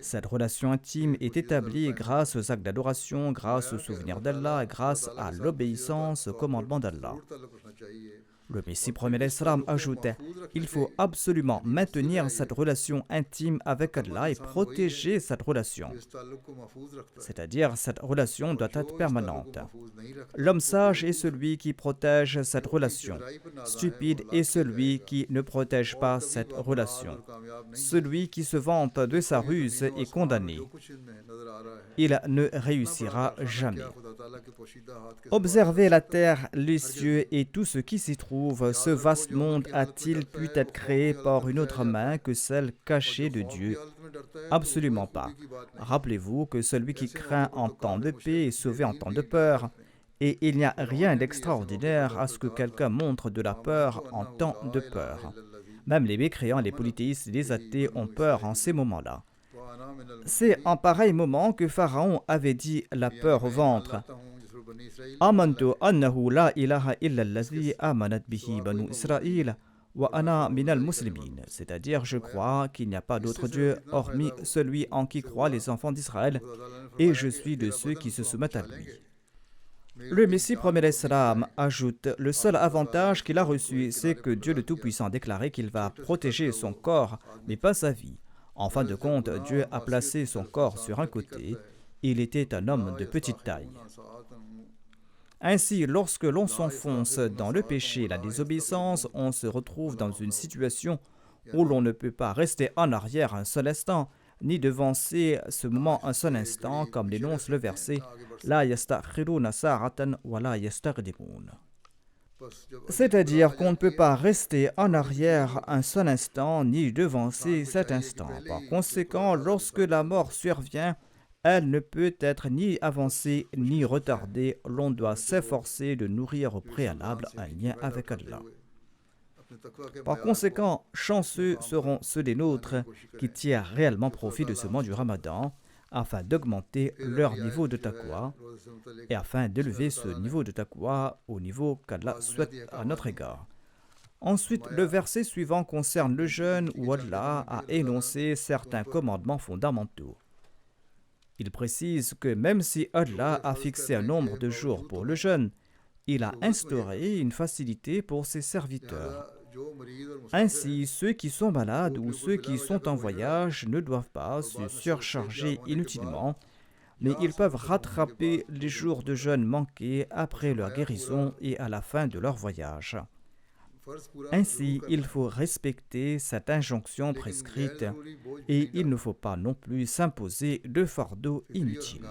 Cette relation intime est établie grâce aux actes d'adoration, grâce au souvenir d'Allah et grâce à l'obéissance au commandement d'Allah. Le Messie premier l'Islam ajoute, il faut absolument maintenir cette relation intime avec Allah et protéger cette relation. C'est-à-dire, cette relation doit être permanente. L'homme sage est celui qui protège cette relation. Stupide est celui qui ne protège pas cette relation. Celui qui se vante de sa ruse est condamné. Il ne réussira jamais. Observez la terre, les cieux et tout ce qui s'y trouve. Ce vaste monde a-t-il pu être créé par une autre main que celle cachée de Dieu? Absolument pas. Rappelez-vous que celui qui craint en temps de paix est sauvé en temps de peur. Et il n'y a rien d'extraordinaire à ce que quelqu'un montre de la peur en temps de peur. Même les mécréants, les polythéistes et les athées ont peur en ces moments-là. C'est en pareil moment que Pharaon avait dit la peur au ventre. Amantu annahu la ilaha illa allazi amanat bihi banu Israël wa ana minal muslimin. C'est-à-dire, je crois qu'il n'y a pas d'autre Dieu hormis celui en qui croient les enfants d'Israël, et je suis de ceux qui se soumettent à lui. Le Messie premier l'Islam ajoute, le seul avantage qu'il a reçu, c'est que Dieu le Tout-Puissant a déclaré qu'il va protéger son corps, mais pas sa vie. En fin de compte, Dieu a placé son corps sur un côté. Il était un homme de petite taille. Ainsi, lorsque l'on s'enfonce dans le péché et la désobéissance, on se retrouve dans une situation où l'on ne peut pas rester en arrière un seul instant, ni devancer ce moment un seul instant, comme l'énonce le verset « La yastakhiruna sa'atan wa la yastaqdimun ». C'est-à-dire qu'on ne peut pas rester en arrière un seul instant, ni devancer cet instant. Par conséquent, lorsque la mort survient, elle ne peut être ni avancée ni retardée. L'on doit s'efforcer de nourrir au préalable un lien avec Allah. Par conséquent, chanceux seront ceux des nôtres qui tirent réellement profit de ce mois du Ramadan afin d'augmenter leur niveau de taqwa et afin d'élever ce niveau de taqwa au niveau qu'Allah souhaite à notre égard. Ensuite, le verset suivant concerne le jeûne où Allah a énoncé certains commandements fondamentaux. Il précise que même si Allah a fixé un nombre de jours pour le jeûne, il a instauré une facilité pour ses serviteurs. Ainsi, ceux qui sont malades ou ceux qui sont en voyage ne doivent pas se surcharger inutilement, mais ils peuvent rattraper les jours de jeûne manqués après leur guérison et à la fin de leur voyage. Ainsi, il faut respecter cette injonction prescrite et il ne faut pas non plus s'imposer de fardeaux inutiles.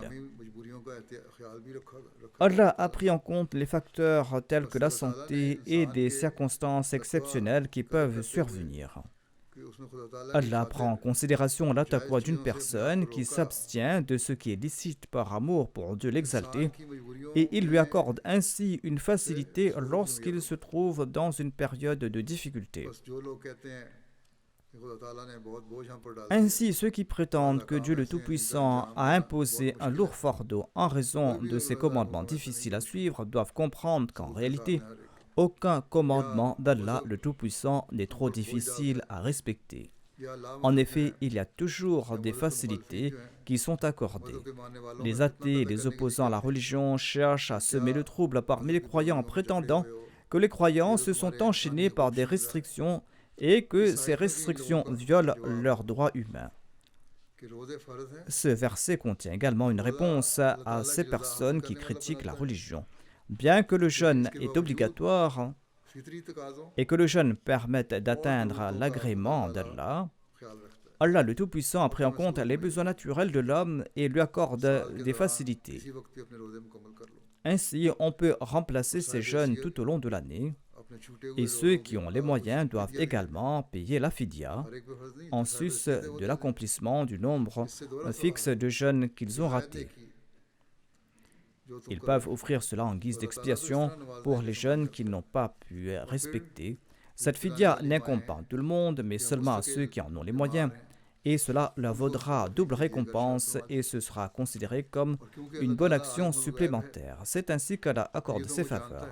Allah a pris en compte les facteurs tels que la santé et des circonstances exceptionnelles qui peuvent survenir. Allah prend en considération la taqwa d'une personne qui s'abstient de ce qui est licite par amour pour Dieu l'exalté et il lui accorde ainsi une facilité lorsqu'il se trouve dans une période de difficulté. Ainsi, ceux qui prétendent que Dieu le Tout-Puissant a imposé un lourd fardeau en raison de ses commandements difficiles à suivre doivent comprendre qu'en réalité, aucun commandement d'Allah le Tout-Puissant n'est trop difficile à respecter. En effet, il y a toujours des facilités qui sont accordées. Les athées et les opposants à la religion cherchent à semer le trouble parmi les croyants en prétendant que les croyants se sont enchaînés par des restrictions et que ces restrictions violent leurs droits humains. Ce verset contient également une réponse à ces personnes qui critiquent la religion. Bien que le jeûne est obligatoire et que le jeûne permette d'atteindre l'agrément d'Allah, Allah le Tout-Puissant a pris en compte les besoins naturels de l'homme et lui accorde des facilités. Ainsi, on peut remplacer ces jeûnes tout au long de l'année et ceux qui ont les moyens doivent également payer la fidya en sus de l'accomplissement du nombre fixe de jeûnes qu'ils ont ratés. Ils peuvent offrir cela en guise d'expiation pour les jeûnes qu'ils n'ont pas pu respecter. Cette fidya n'incombe pas à tout le monde, mais seulement à ceux qui en ont les moyens, et cela leur vaudra double récompense et ce sera considéré comme une bonne action supplémentaire. C'est ainsi qu'Allah accorde ses faveurs.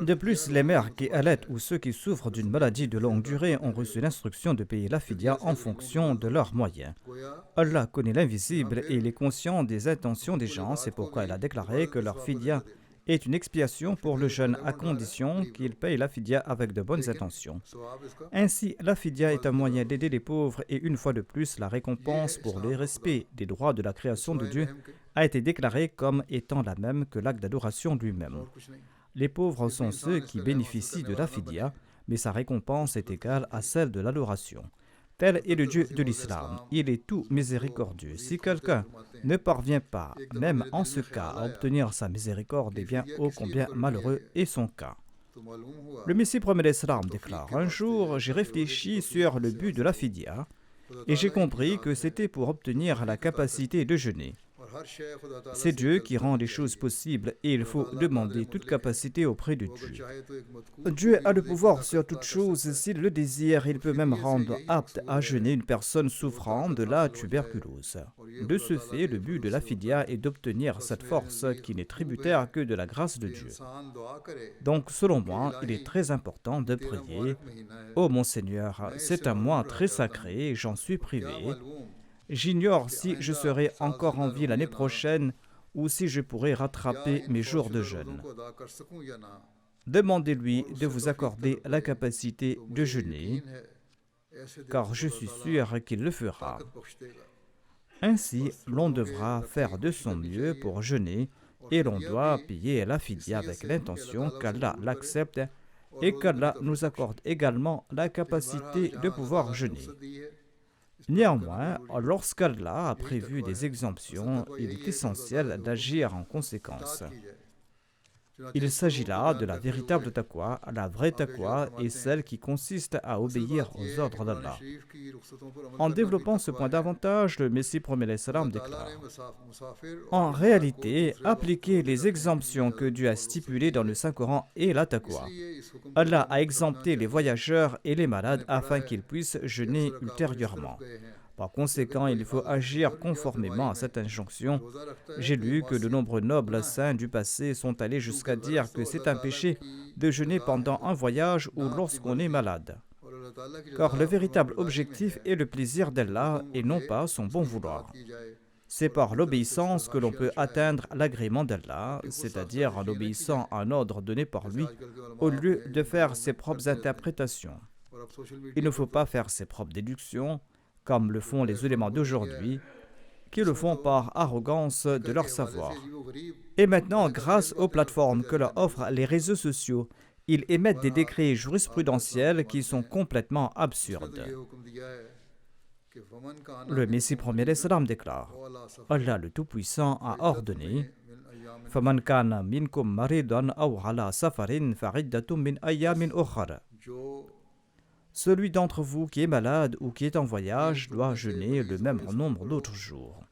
De plus, les mères qui allaitent ou ceux qui souffrent d'une maladie de longue durée ont reçu l'instruction de payer la fidya en fonction de leurs moyens. Allah connaît l'invisible et il est conscient des intentions des gens, c'est pourquoi il a déclaré que leur fidya est une expiation pour le jeûne à condition qu'il paye la fidya avec de bonnes intentions. Ainsi, la fidya est un moyen d'aider les pauvres et une fois de plus, la récompense pour le respect des droits de la création de Dieu a été déclarée comme étant la même que l'acte d'adoration lui-même. Les pauvres sont ceux qui bénéficient de la fidya, mais sa récompense est égale à celle de l'adoration. Tel est le Dieu de l'islam. Il est tout miséricordieux. Si quelqu'un ne parvient pas, même en ce cas, à obtenir sa miséricorde, eh bien, ô combien malheureux est son cas. Le Messie promet l'islam déclare: un jour, j'ai réfléchi sur le but de la fidya et j'ai compris que c'était pour obtenir la capacité de jeûner. C'est Dieu qui rend les choses possibles et il faut demander toute capacité auprès de Dieu. Dieu a le pouvoir sur toute chose. S'il le désire, il peut même rendre apte à jeûner une personne souffrant de la tuberculose. De ce fait, le but de la fidya est d'obtenir cette force qui n'est tributaire que de la grâce de Dieu. Donc, selon moi, il est très important de prier: ô mon Seigneur, c'est un mois très sacré, j'en suis privé. J'ignore si je serai encore en vie l'année prochaine ou si je pourrai rattraper mes jours de jeûne. Demandez-lui de vous accorder la capacité de jeûner, car je suis sûr qu'il le fera. Ainsi, l'on devra faire de son mieux pour jeûner et l'on doit payer la fidya avec l'intention qu'Allah l'accepte et qu'Allah nous accorde également la capacité de pouvoir jeûner. Néanmoins, lorsqu'Allah a prévu des exemptions, il est essentiel d'agir en conséquence. Il s'agit là de la véritable taqwa. La vraie taqwa est celle qui consiste à obéir aux ordres d'Allah. En développant ce point davantage, le Messie promet l'islam déclare: en réalité, appliquer les exemptions que Dieu a stipulées dans le Saint-Coran est la taqwa. Allah a exempté les voyageurs et les malades afin qu'ils puissent jeûner ultérieurement. Par conséquent, il faut agir conformément à cette injonction. J'ai lu que de nombreux nobles saints du passé sont allés jusqu'à dire que c'est un péché de jeûner pendant un voyage ou lorsqu'on est malade. Car le véritable objectif est le plaisir d'Allah et non pas son bon vouloir. C'est par l'obéissance que l'on peut atteindre l'agrément d'Allah, c'est-à-dire en obéissant à un ordre donné par lui, au lieu de faire ses propres interprétations. Il ne faut pas faire ses propres déductions, comme le font les ulémas d'aujourd'hui, qui le font par arrogance de leur savoir. Et maintenant, grâce aux plateformes que leur offrent les réseaux sociaux, ils émettent des décrets jurisprudentiels qui sont complètement absurdes. Le Messie premier l'Islam déclare: Allah le Tout-Puissant a ordonné: فَمَنْ كَانَ مِنْكُمْ مَرِيضًا أَوْ عَلَى سَفَرٍ فَعِدَّةٌ مِنْ أَيَّامٍ أُخَرَ. Celui d'entre vous qui est malade ou qui est en voyage doit jeûner le même nombre d'autres jours.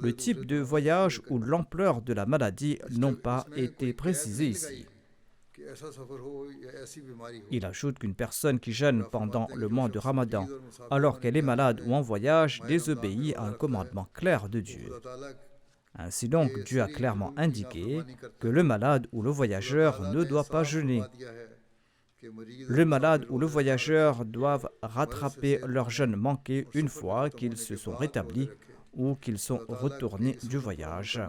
Le type de voyage ou l'ampleur de la maladie n'ont pas été précisés ici. Il ajoute qu'une personne qui jeûne pendant le mois de Ramadan, alors qu'elle est malade ou en voyage, désobéit à un commandement clair de Dieu. Ainsi donc, Dieu a clairement indiqué que le malade ou le voyageur ne doit pas jeûner. Le malade ou le voyageur doivent rattraper leur jeûne manqué une fois qu'ils se sont rétablis ou qu'ils sont retournés du voyage.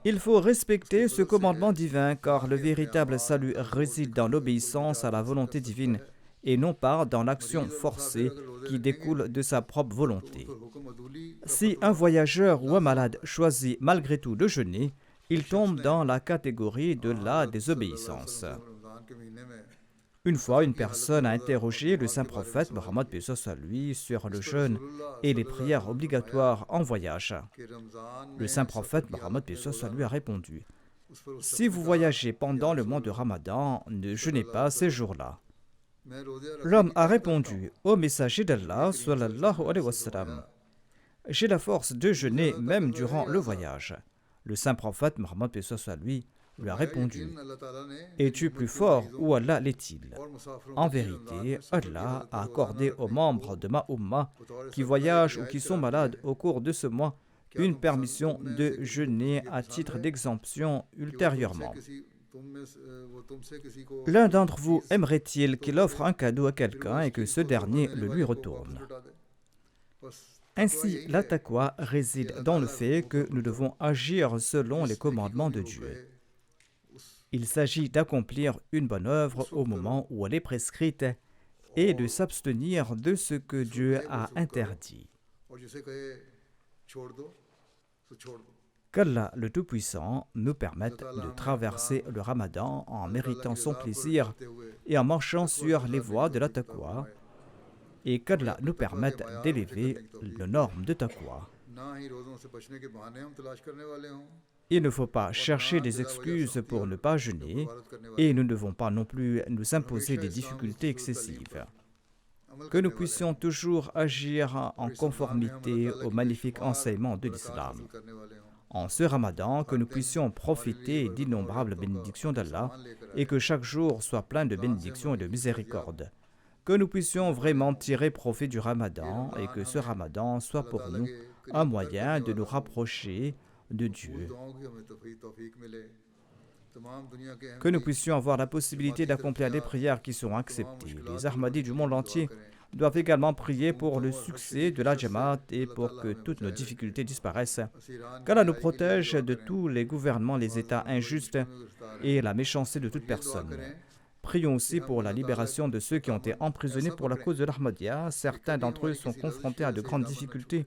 Il faut respecter ce commandement divin car le véritable salut réside dans l'obéissance à la volonté divine et non pas dans l'action forcée qui découle de sa propre volonté. Si un voyageur ou un malade choisit malgré tout de jeûner, il tombe dans la catégorie de la désobéissance. Une fois, une personne a interrogé le saint prophète Mohammed paix soit lui sur le jeûne et les prières obligatoires en voyage. Le saint prophète Mohammed paix soit lui a répondu: si vous voyagez pendant le mois de Ramadan, ne jeûnez pas ces jours-là. L'homme a répondu: ô messager d'Allah, sallallahu alayhi wa sallam, j'ai la force de jeûner même durant le voyage. Le saint prophète Mohammed paix soit lui a répondu: es-tu plus fort ou Allah l'est-il? En vérité, Allah a accordé aux membres de ma Ummah qui voyagent ou qui sont malades au cours de ce mois une permission de jeûner à titre d'exemption ultérieurement. L'un d'entre vous aimerait-il qu'il offre un cadeau à quelqu'un et que ce dernier le lui retourne? Ainsi, la taqwa réside dans le fait que nous devons agir selon les commandements de Dieu. Il s'agit d'accomplir une bonne œuvre au moment où elle est prescrite et de s'abstenir de ce que Dieu a interdit. Qu'Allah le Tout-Puissant nous permette de traverser le Ramadan en méritant son plaisir et en marchant sur les voies de la taqwa, et qu'Allah nous permette d'élever les normes de taqwa. Il ne faut pas chercher des excuses pour ne pas jeûner et nous ne devons pas non plus nous imposer des difficultés excessives. Que nous puissions toujours agir en conformité aux magnifiques enseignements de l'islam. En ce Ramadan, que nous puissions profiter d'innombrables bénédictions d'Allah et que chaque jour soit plein de bénédictions et de miséricorde. Que nous puissions vraiment tirer profit du Ramadan et que ce Ramadan soit pour nous un moyen de nous rapprocher de Dieu. Que nous puissions avoir la possibilité d'accomplir des prières qui seront acceptées. Les Ahmadis du monde entier doivent également prier pour le succès de la Jamaat et pour que toutes nos difficultés disparaissent. Qu'Allah nous protège de tous les gouvernements, les États injustes et la méchanceté de toute personne. Prions aussi pour la libération de ceux qui ont été emprisonnés pour la cause de l'Ahmadiyya. Certains d'entre eux sont confrontés à de grandes difficultés.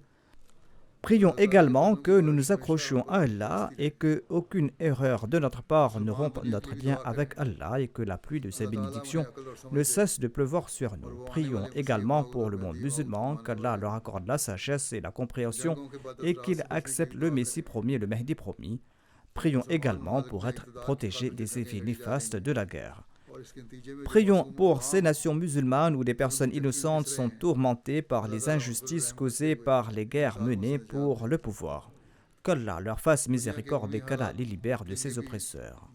Prions également que nous nous accrochions à Allah et qu'aucune erreur de notre part ne rompe notre lien avec Allah et que la pluie de ses bénédictions ne cesse de pleuvoir sur nous. Prions également pour le monde musulman, qu'Allah leur accorde la sagesse et la compréhension et qu'il accepte le Messie promis et le Mahdi promis. Prions également pour être protégés des effets néfastes de la guerre. Prions pour ces nations musulmanes où des personnes innocentes sont tourmentées par les injustices causées par les guerres menées pour le pouvoir. Qu'Allah leur fasse miséricorde et qu'Allah les libère de ses oppresseurs.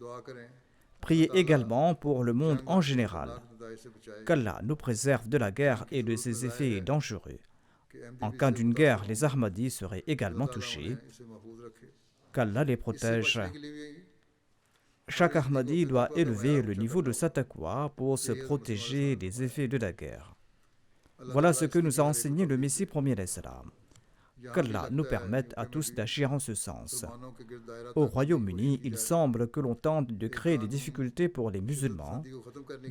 Priez également pour le monde en général. Qu'Allah nous préserve de la guerre et de ses effets dangereux. En cas d'une guerre, les Ahmadis seraient également touchés. Qu'Allah les protège. Chaque Ahmadi doit élever le niveau de sa taqwa pour se protéger des effets de la guerre. Voilà ce que nous a enseigné le Messie premier d'Islam. Qu'Allah nous permette à tous d'agir en ce sens. Au Royaume-Uni, il semble que l'on tente de créer des difficultés pour les musulmans.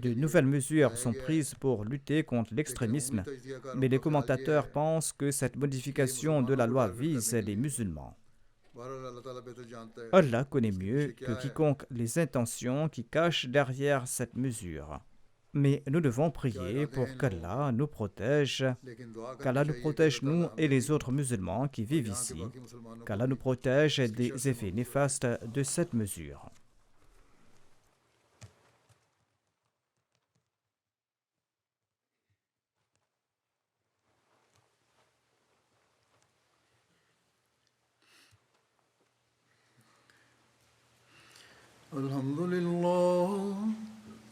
De nouvelles mesures sont prises pour lutter contre l'extrémisme, mais les commentateurs pensent que cette modification de la loi vise les musulmans. Allah connaît mieux que quiconque les intentions qui cachent derrière cette mesure. Mais nous devons prier pour qu'Allah nous protège, nous et les autres musulmans qui vivent ici, qu'Allah nous protège des effets néfastes de cette mesure.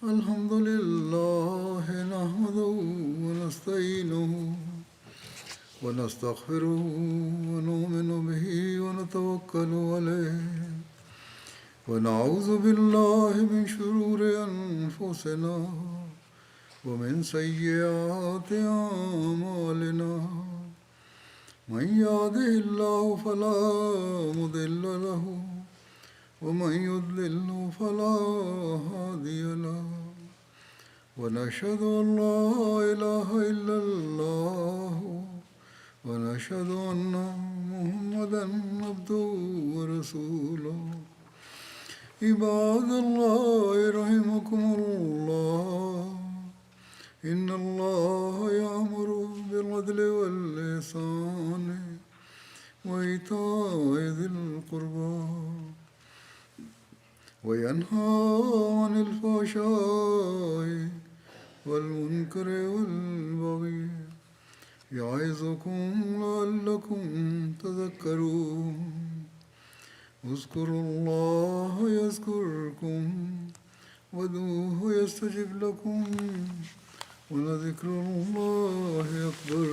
الحمد لله نحمده ونستعينه ونستغفره ونؤمن به ونتوكل عليه ونعوذ بالله من شرور أنفسنا ومن سيئات أعمالنا من يهده الله فلا مضل له ومن يضلل فلا هادي له ونشهد أن لا إله إلا الله ونشهد أن محمدا عبده ورسوله عباد الله رحمكم الله إن الله يأمر بالعدل والإحسان وإيتاء ذي القربى وينهى عن الفحشاء والمنكر والبغي يعظكم لعلكم تذكرون اذكروا الله يذكركم وادعوه يستجب لكم ولذكر الله أكبر